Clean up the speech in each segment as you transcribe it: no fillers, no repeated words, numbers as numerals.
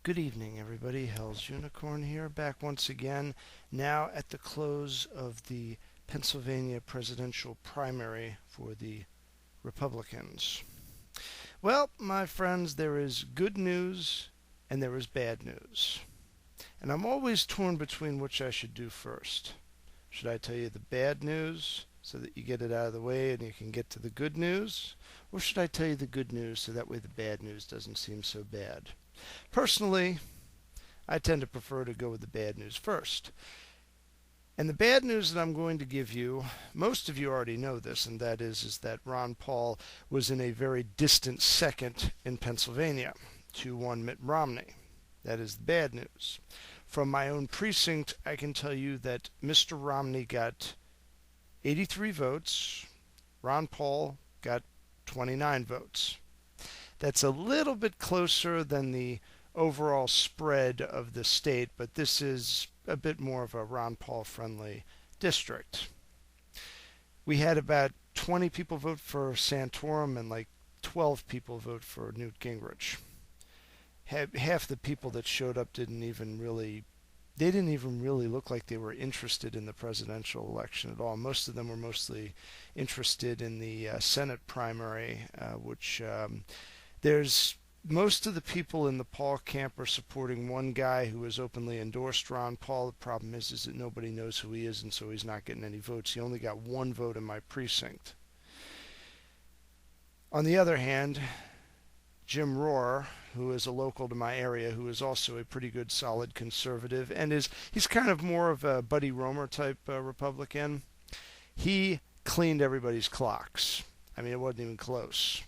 Good evening, everybody. Hell's Unicorn here, back once again, now at the close of the Pennsylvania presidential primary for the Republicans. Well, my friends, there is good news and there is bad news. And I'm always torn between which I should do first. Should I tell you the bad news so that you get it out of the way and you can get to the good news? Or should I tell you the good news so that way the bad news doesn't seem so bad? Personally, I tend to prefer to go with the bad news first. And the bad news that I'm going to give you, most of you already know this, and that is that Ron Paul was in a very distant second in Pennsylvania, 2-1 Mitt Romney. That is the bad news. From my own precinct, I can tell you that Mr. Romney got 83 votes, Ron Paul got 29 votes. That's a little bit closer than the overall spread of the state, but this is a bit more of a Ron Paul friendly district. We had about 20 people vote for Santorum and like 12 people vote for Newt Gingrich. Half the people that showed up didn't even really look like they were interested in the presidential election at all. Most of them were mostly interested in the Senate primary, which there's most of the people in the Paul camp are supporting one guy who has openly endorsed Ron Paul. The problem is that nobody knows who he is, and so he's not getting any votes. He only got one vote in my precinct. On the other hand, Jim Rohr, who is a local to my area, who is also a pretty good, solid conservative, and he's kind of more of a Buddy Roemer type Republican. He cleaned everybody's clocks. I mean, it wasn't even close.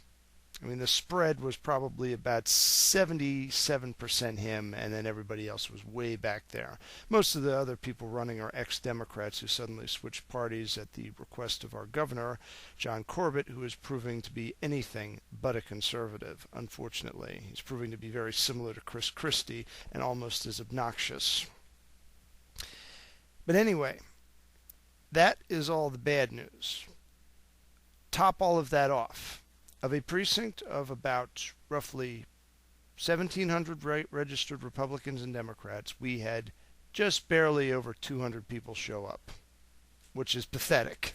I mean, the spread was probably about 77% him, and then everybody else was way back there. Most of the other people running are ex-Democrats who suddenly switched parties at the request of our governor, John Corbett, who is proving to be anything but a conservative, unfortunately. He's proving to be very similar to Chris Christie and almost as obnoxious. But anyway, that is all the bad news. Top all of that off. Of a precinct of about roughly 1,700 registered Republicans and Democrats, we had just barely over 200 people show up, which is pathetic.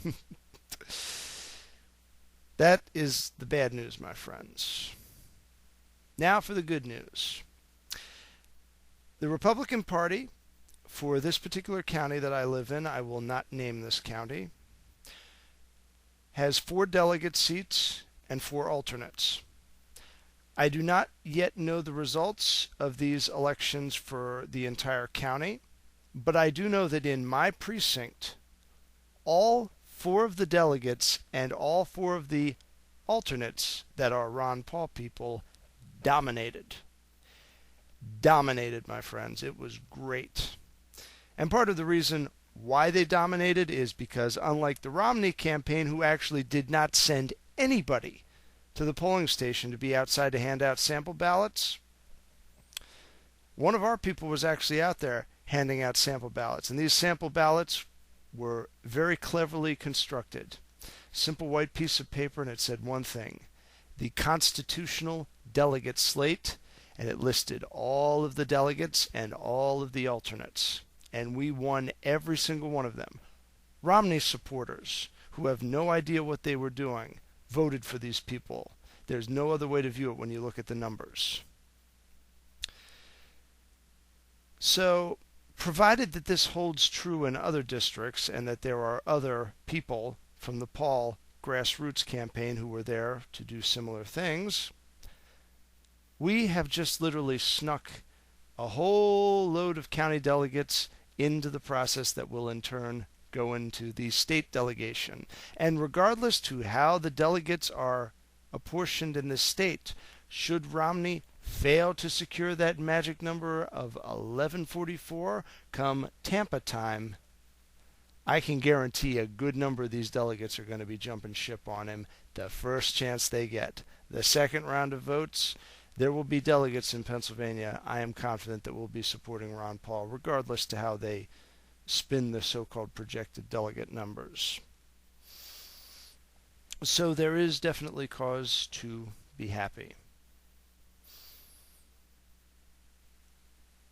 That is the bad news, my friends. Now for the good news. The Republican Party, for this particular county that I live in, I will not name this county, has 4 delegate seats and 4 alternates. I do not yet know the results of these elections for the entire county, but I do know that in my precinct, all 4 of the delegates and all 4 of the alternates that are Ron Paul people dominated. Dominated, my friends. It was great. And part of the reason why they dominated is because, unlike the Romney campaign, who actually did not send anybody to the polling station to be outside to hand out sample ballots, one of our people was actually out there handing out sample ballots. And these sample ballots were very cleverly constructed. Simple white piece of paper, and it said one thing: the constitutional delegate slate, and it listed all of the delegates and all of the alternates. And we won every single one of them. Romney supporters, who have no idea what they were doing, voted for these people. There's no other way to view it when you look at the numbers. So, provided that this holds true in other districts and that there are other people from the Paul grassroots campaign who were there to do similar things, we have just literally snuck a whole load of county delegates into the process that will in turn go into the state delegation. And regardless to how the delegates are apportioned in the state, should Romney fail to secure that magic number of 1144 come Tampa time, I can guarantee a good number of these delegates are going to be jumping ship on him the first chance they get. The second round of votes, there will be delegates in Pennsylvania, I am confident, that will be supporting Ron Paul, regardless to how they spin the so-called projected delegate numbers. So there is definitely cause to be happy.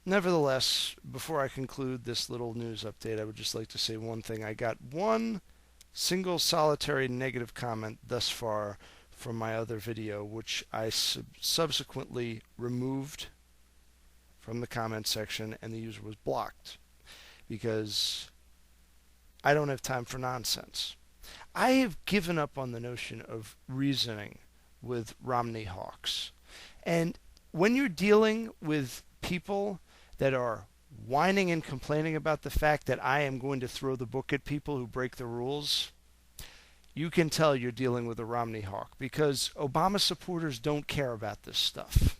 Nevertheless, before I conclude this little news update, I would just like to say one thing. I got one single solitary negative comment thus far from my other video, which I subsequently removed from the comment section, and the user was blocked because I don't have time for nonsense. I have given up on the notion of reasoning with Romney hawks. And when you're dealing with people that are whining and complaining about the fact that I am going to throw the book at people who break the rules, you can tell you're dealing with a Romney hawk, because Obama supporters don't care about this stuff.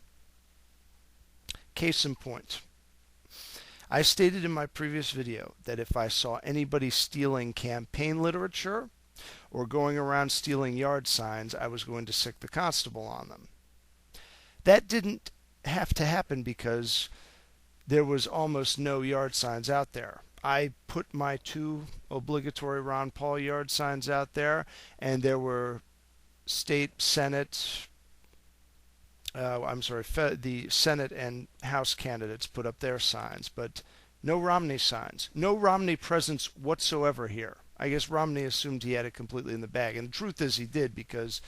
Case in point, I stated in my previous video that if I saw anybody stealing campaign literature or going around stealing yard signs, I was going to sic the constable on them. That didn't have to happen because there was almost no yard signs out there. I put my 2 obligatory Ron Paul yard signs out there, and there were state, Senate, the Senate and House candidates put up their signs, but no Romney signs. No Romney presence whatsoever here. I guess Romney assumed he had it completely in the bag, and the truth is he did, because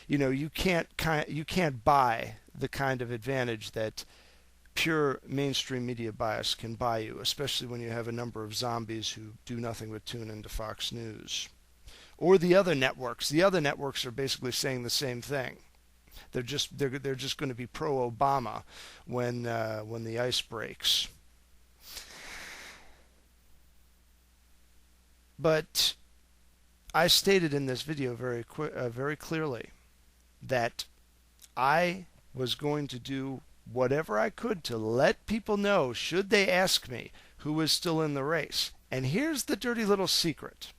you can't buy the kind of advantage that pure mainstream media bias can buy you, especially when you have a number of zombies who do nothing but tune into Fox News or the other networks. The other networks are basically saying the same thing. They're just going to be pro-Obama when the ice breaks. But I stated in this video very clearly that I was going to do whatever I could to let people know, should they ask me, who is still in the race. And here's the dirty little secret.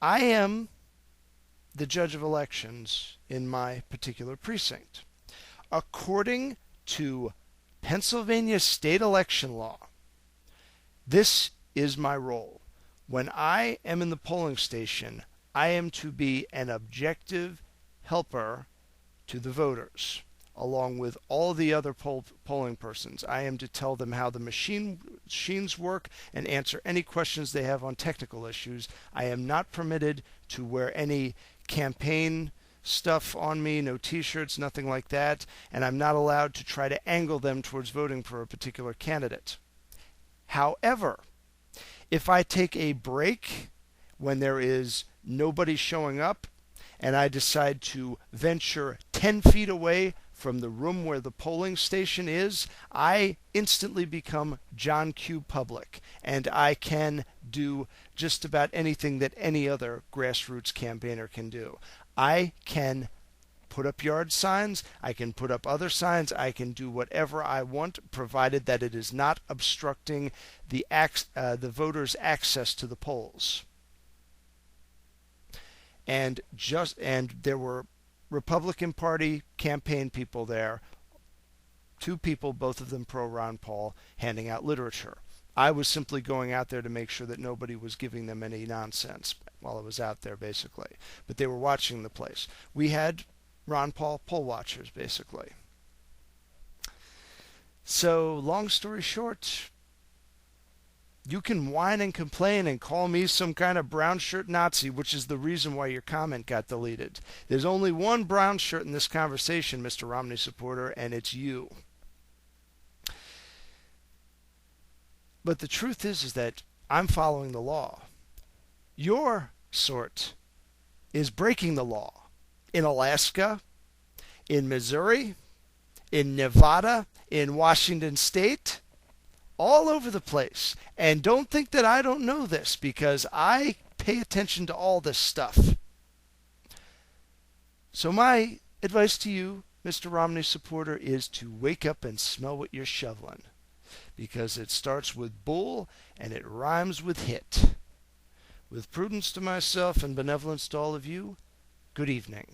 I am the judge of elections in my particular precinct. According to Pennsylvania state election law, this is my role. When I am in the polling station, I am to be an objective helper to the voters, along with all the other polling persons. I am to tell them how the machines work and answer any questions they have on technical issues. I am not permitted to wear any campaign stuff on me, no t-shirts, nothing like that, and I'm not allowed to try to angle them towards voting for a particular candidate. However, if I take a break when there is nobody showing up, and I decide to venture 10 feet away from the room where the polling station is, I instantly become John Q. Public, and I can do just about anything that any other grassroots campaigner can do. I can put up yard signs, I can put up other signs, I can do whatever I want, provided that it is not obstructing the voters' access to the polls. And there were Republican Party campaign people there, 2 people, both of them pro-Ron Paul, handing out literature. I was simply going out there to make sure that nobody was giving them any nonsense while I was out there, basically. But they were watching the place. We had Ron Paul poll watchers, basically. So, long story short, you can whine and complain and call me some kind of brown shirt Nazi, which is the reason why your comment got deleted. There's only one brown shirt in this conversation, Mr. Romney supporter, and it's you. But the truth is that I'm following the law. Your sort is breaking the law. In Alaska, in Missouri, in Nevada, in Washington State, all over the place. And don't think that I don't know this, because I pay attention to all this stuff. So my advice to you, Mr. Romney supporter, is to wake up and smell what you're shoveling, because it starts with bull and it rhymes with hit. With prudence to myself and benevolence to all of you, good evening.